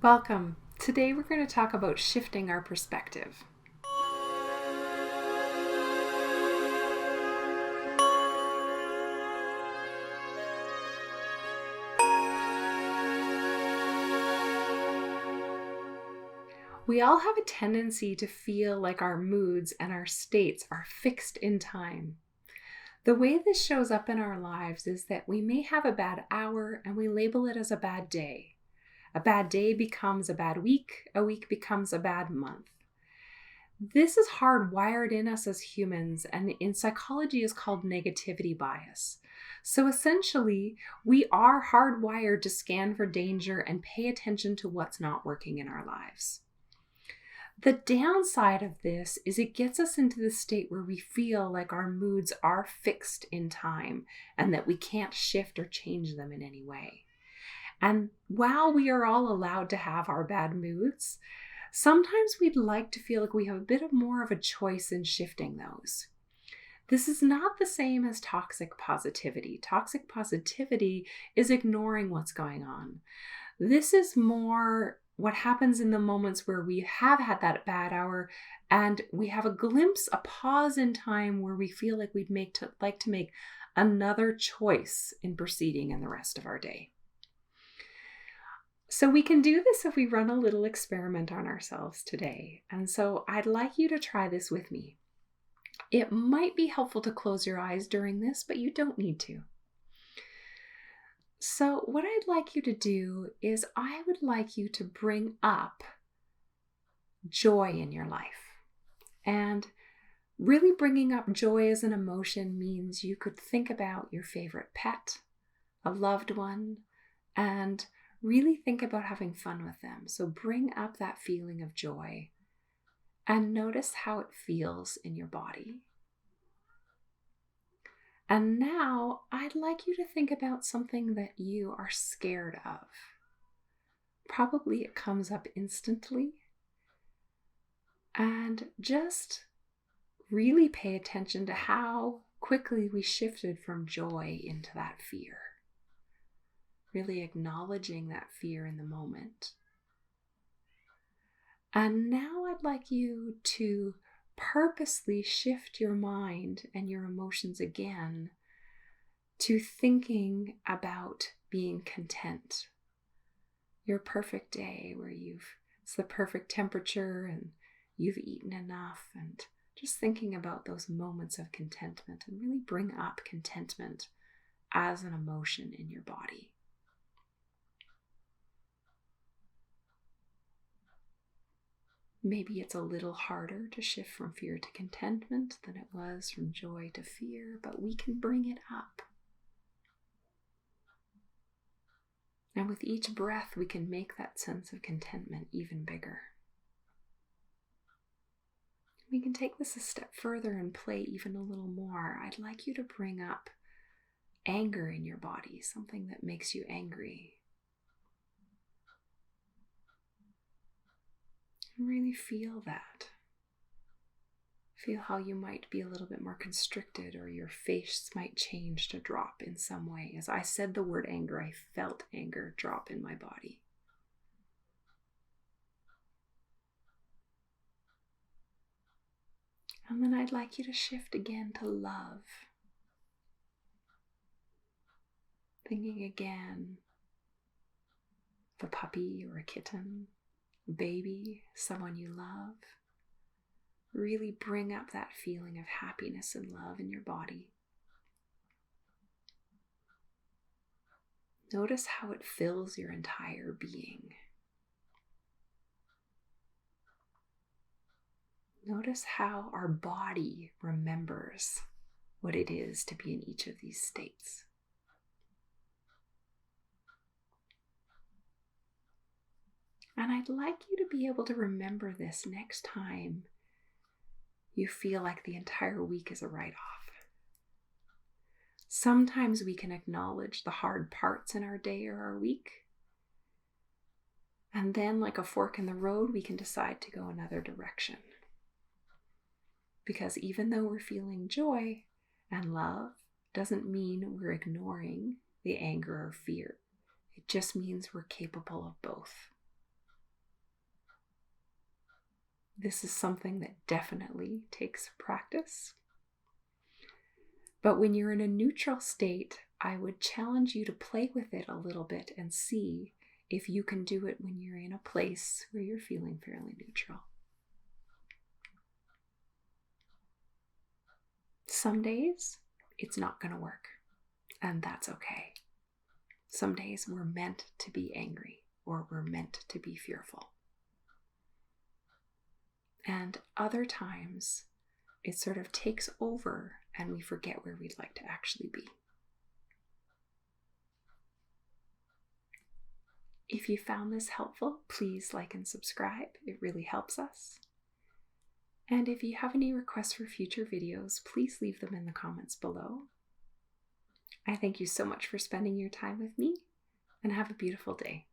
Welcome. Today we're going to talk about shifting our perspective. We all have a tendency to feel like our moods and our states are fixed in time. The way this shows up in our lives is that we may have a bad hour and we label it as a bad day. A bad day becomes a bad week. A week becomes a bad month. This is hardwired in us as humans, and in psychology is called negativity bias. So essentially, we are hardwired to scan for danger and pay attention to what's not working in our lives. The downside of this is it gets us into the state where we feel like our moods are fixed in time and that we can't shift or change them in any way. And while we are all allowed to have our bad moods, sometimes we'd like to feel like we have a bit more of a choice in shifting those. This is not the same as toxic positivity. Toxic positivity is ignoring what's going on. This is more what happens in the moments where we have had that bad hour and we have a glimpse, a pause in time where we feel like we'd like to make another choice in proceeding in the rest of our day. So we can do this if we run a little experiment on ourselves today. And so I'd like you to try this with me. It might be helpful to close your eyes during this, but you don't need to. So what I'd like you to do is I would like you to bring up joy in your life. And really bringing up joy as an emotion means you could think about your favorite pet, a loved one, and really think about having fun with them. So bring up that feeling of joy and notice how it feels in your body. And now I'd like you to think about something that you are scared of. Probably it comes up instantly. And just really pay attention to how quickly we shifted from joy into that fear. Really acknowledging that fear in the moment. And now I'd like you to purposely shift your mind and your emotions again to thinking about being content. Your perfect day where it's the perfect temperature and you've eaten enough, and just thinking about those moments of contentment and really bring up contentment as an emotion in your body. Maybe it's a little harder to shift from fear to contentment than it was from joy to fear, but we can bring it up. And with each breath, we can make that sense of contentment even bigger. We can take this a step further and play even a little more. I'd like you to bring up anger in your body, something that makes you angry. Really feel that. Feel how you might be a little bit more constricted, or your face might change to drop in some way. As I said the word anger, I felt anger drop in my body. And then I'd like you to shift again to love. Thinking again of a puppy or a kitten, baby, someone you love. Really bring up that feeling of happiness and love in your body. Notice how it fills your entire being. Notice how our body remembers what it is to be in each of these states. And I'd like you to be able to remember this next time you feel like the entire week is a write-off. Sometimes we can acknowledge the hard parts in our day or our week. And then, like a fork in the road, we can decide to go another direction. Because even though we're feeling joy and love, doesn't mean we're ignoring the anger or fear. It just means we're capable of both. This is something that definitely takes practice. But when you're in a neutral state, I would challenge you to play with it a little bit and see if you can do it when you're in a place where you're feeling fairly neutral. Some days it's not going to work, and that's okay. Some days we're meant to be angry or we're meant to be fearful. And other times it sort of takes over and we forget where we'd like to actually be. If you found this helpful, please like and subscribe. It really helps us. And if you have any requests for future videos, please leave them in the comments below. I thank you so much for spending your time with me, and have a beautiful day.